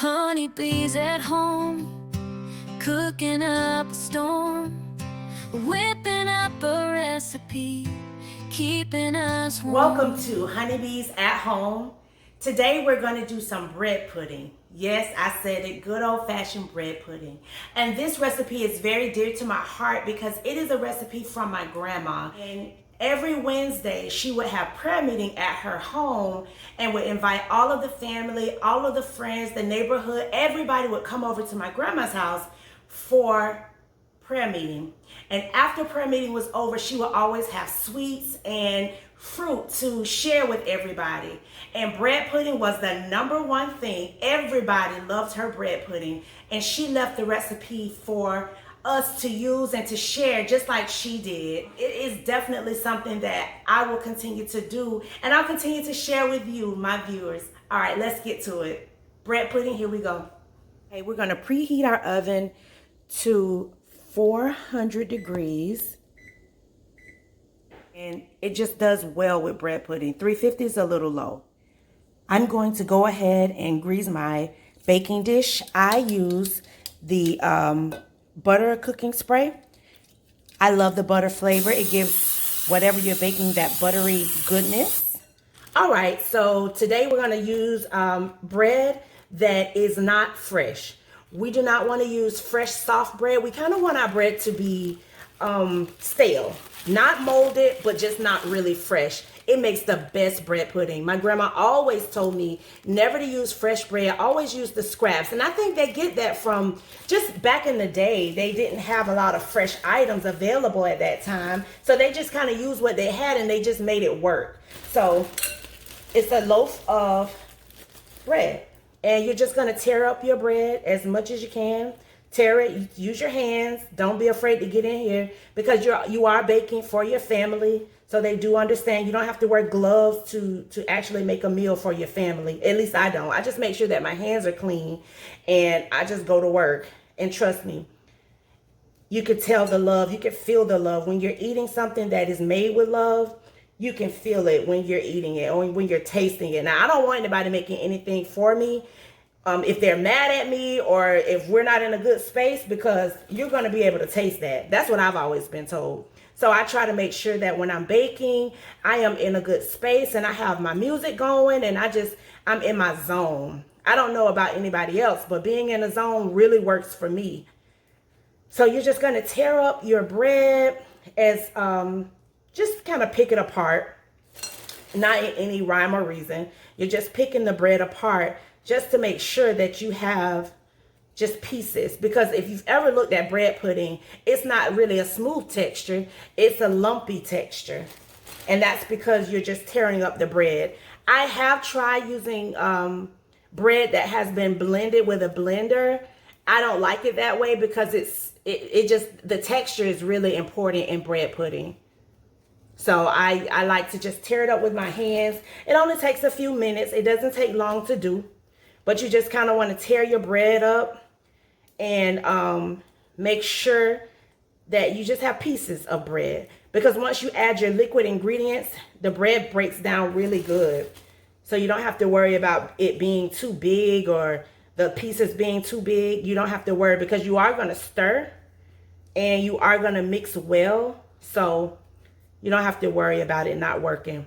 Honey bees at home, cooking up a storm, whipping up a recipe, keeping us warm. Welcome to Honie Bees at Home. Today we're going to do some bread pudding. Yes, I said it, good old-fashioned bread pudding. And this recipe is very dear to my heart because it is a recipe from my grandma. And every Wednesday she would have prayer meeting at her home and would invite all of the family, all of the friends, the neighborhood. Everybody would come over to my grandma's house for prayer meeting. And after prayer meeting was over, she would always have sweets and fruit to share with everybody. And bread pudding was the #1 thing. Everybody loved her bread pudding. And she left the recipe for us to use and to share just like she did. It is definitely something that I will continue to do, and I'll continue to share with you, my viewers. All right, let's get to it. Bread pudding, here we go. Okay, we're gonna preheat our oven to 400 degrees. And it just does well with bread pudding. 350 is a little low. I'm going to go ahead and grease my baking dish. I use the butter cooking spray. I love the butter flavor. It gives whatever you're baking that buttery goodness. All right, so today we're going to use bread that is not fresh. We do not want to use fresh, soft bread. We kind of want our bread to be stale. Not molded, but just not really fresh. It makes the best bread pudding. My grandma always told me never to use fresh bread. Always use the scraps. And I think they get that from just back in the day. They didn't have a lot of fresh items available at that time. So they just kind of used what they had and they just made it work. So it's a loaf of bread. And you're just going to tear up your bread as much as you can. Tear it. Use your hands. Don't be afraid to get in here because you are baking for your family. So they do understand. You don't have to wear gloves to actually make a meal for your family. At least I don't. I just make sure that my hands are clean and I just go to work. And trust me, you could tell the love. You can feel the love. When you're eating something that is made with love, you can feel it when you're eating it or when you're tasting it. Now, I don't want anybody making anything for me if they're mad at me or if we're not in a good space, because you're going to be able to taste that. That's what I've always been told. So I try to make sure that when I'm baking, I am in a good space and I have my music going and I'm in my zone. I don't know about anybody else, but being in a zone really works for me. So you're just going to tear up your bread as just kind of pick it apart, not in any rhyme or reason. You're just picking the bread apart just to make sure that you have just pieces. Because if you've ever looked at bread pudding, it's not really a smooth texture. It's a lumpy texture. And that's because you're just tearing up the bread. I have tried using bread that has been blended with a blender. I don't like it that way because it just, the texture is really important in bread pudding. So I like to just tear it up with my hands. It only takes a few minutes. It doesn't take long to do. But you just kind of want to tear your bread up and make sure that you just have pieces of bread. Because once you add your liquid ingredients, the bread breaks down really good. So you don't have to worry about it being too big or the pieces being too big. You don't have to worry because you are going to stir and you are going to mix well. So you don't have to worry about it not working.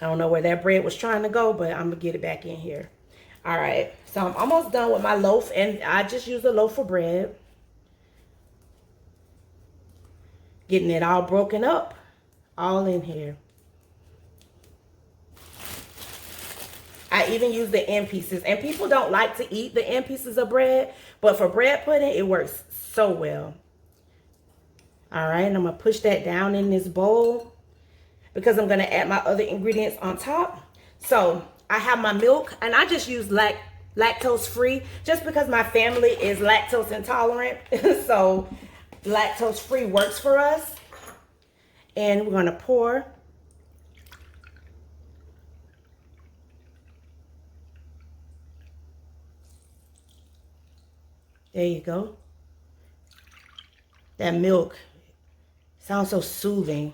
I don't know where that bread was trying to go, but I'm going to get it back in here. All right. So I'm almost done with my loaf, and I just use a loaf of bread. Getting it all broken up, all in here. I even use the end pieces, and people don't like to eat the end pieces of bread, but for bread pudding, it works so well. All right, and I'm going to push that down in this bowl because I'm going to add my other ingredients on top. So I have my milk, and I just use lactose free just because my family is lactose intolerant. So lactose free works for us. And we're going to pour. There you go. That milk sounds so soothing.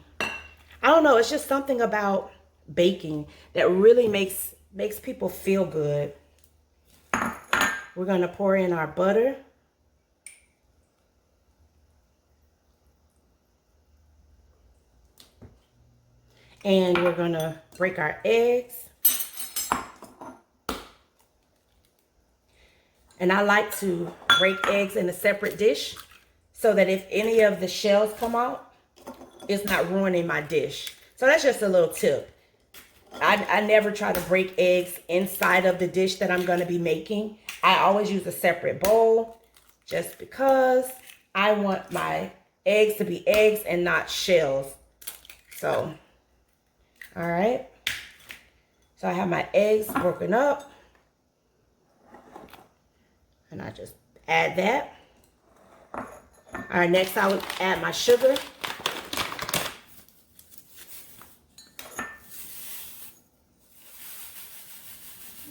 I don't know, it's just something about baking that really makes people feel good. We're going to pour in our butter. And we're going to break our eggs. And I like to break eggs in a separate dish so that if any of the shells come out, it's not ruining my dish. So that's just a little tip. I never try to break eggs inside of the dish that I'm going to be making. I always use a separate bowl just because I want my eggs to be eggs and not shells. So, all right. So I have my eggs broken up. And I just add that. All right, next I would add my sugar.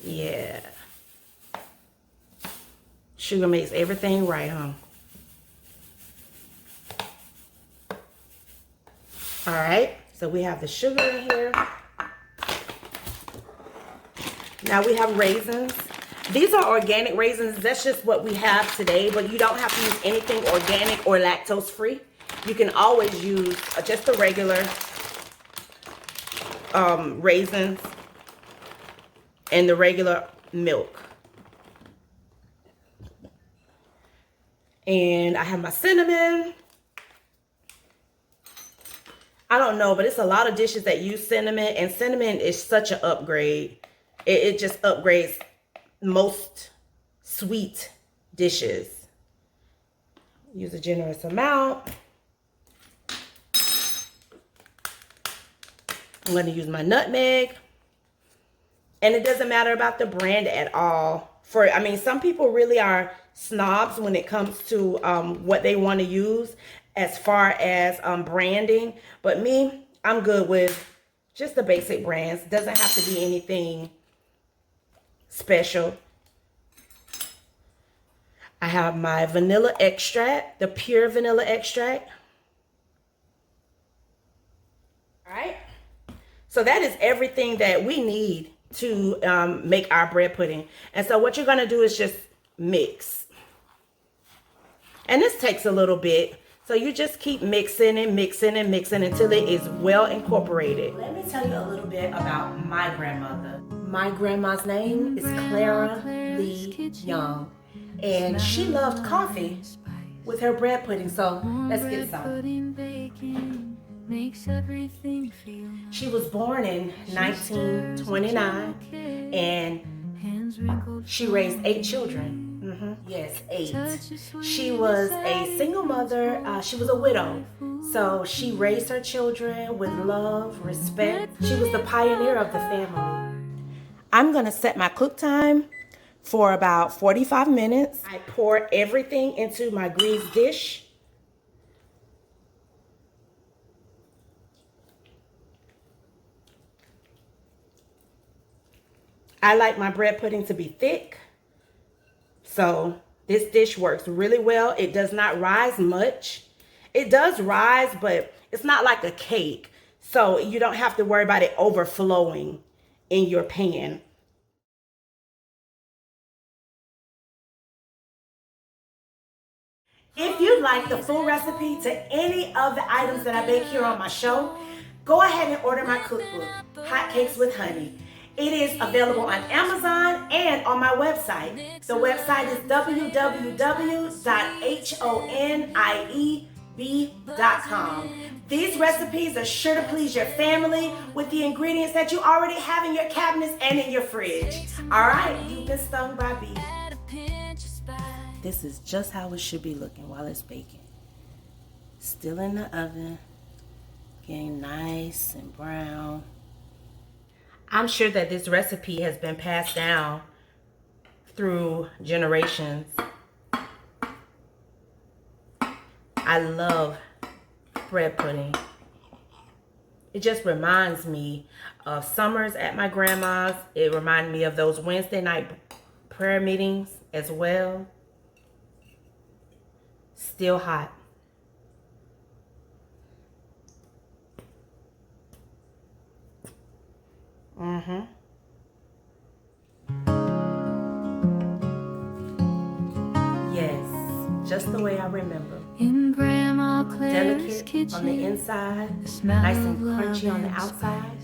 Yeah. Sugar makes everything right, huh? All right, so we have the sugar in here. Now we have raisins. These are organic raisins. That's just what we have today, but you don't have to use anything organic or lactose free. You can always use just the regular raisins and the regular milk. And I have my cinnamon. I don't know, but it's a lot of dishes that use cinnamon, and cinnamon is such an upgrade. It just upgrades most sweet dishes. Use a generous amount. I'm going to use my nutmeg. And it doesn't matter about the brand at all. I mean, some people really are snobs when it comes to what they want to use as far as branding. But me, I'm good with just the basic brands. Doesn't have to be anything special. I have my vanilla extract, the pure vanilla extract. All right. So that is everything that we need to make our bread pudding. And so what you're going to do is just mix. And this takes a little bit. So you just keep mixing and mixing and mixing until it is well incorporated. Let me tell you a little bit about my grandmother. My grandma's name is Clara Lee Young. And she loved coffee with her bread pudding. So let's get some. She was born in 1929 and she raised 8 children. Yes, 8. She was a single mother. She was a widow. So she raised her children with love, respect. She was the pioneer of the family. I'm going to set my cook time for about 45 minutes. I pour everything into my greased dish. I like my bread pudding to be thick. So this dish works really well. It does not rise much. It does rise, but it's not like a cake. So you don't have to worry about it overflowing in your pan. If you'd like the full recipe to any of the items that I bake here on my show, go ahead and order my cookbook, Hot Cakes with Honey. It is available on Amazon and on my website. The website is www.honieb.com. These recipes are sure to please your family with the ingredients that you already have in your cabinets and in your fridge. All right, you've been stung by bees. This is just how it should be looking while it's baking. Still in the oven, getting nice and brown. I'm sure that this recipe has been passed down through generations. I love bread pudding. It just reminds me of summers at my grandma's. It reminds me of those Wednesday night prayer meetings as well. Still hot. just the way I remember. In Grandma Clara's Delicate kitchen, on the inside, the smell nice and of love crunchy on the and outside.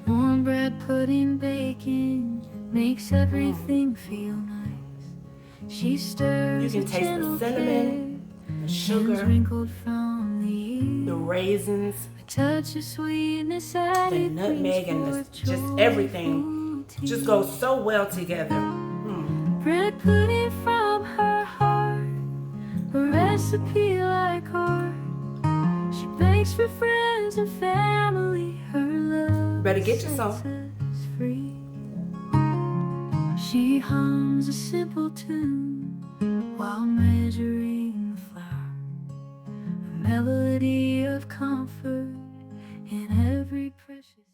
warm bread, pudding, bacon makes everything feel nice. She stirs You can with taste gentle the cinnamon, the care, sugar, hands wrinkled from the years. the raisins, A touch of sweetness the added nutmeg, brings and forth just everything joyful just tea. goes so well together. Bread pudding from her heart, a recipe like art. She bakes for friends and family. Her love Better get you sets some. us free. She hums a simple tune while measuring the flour, a melody of comfort in every precious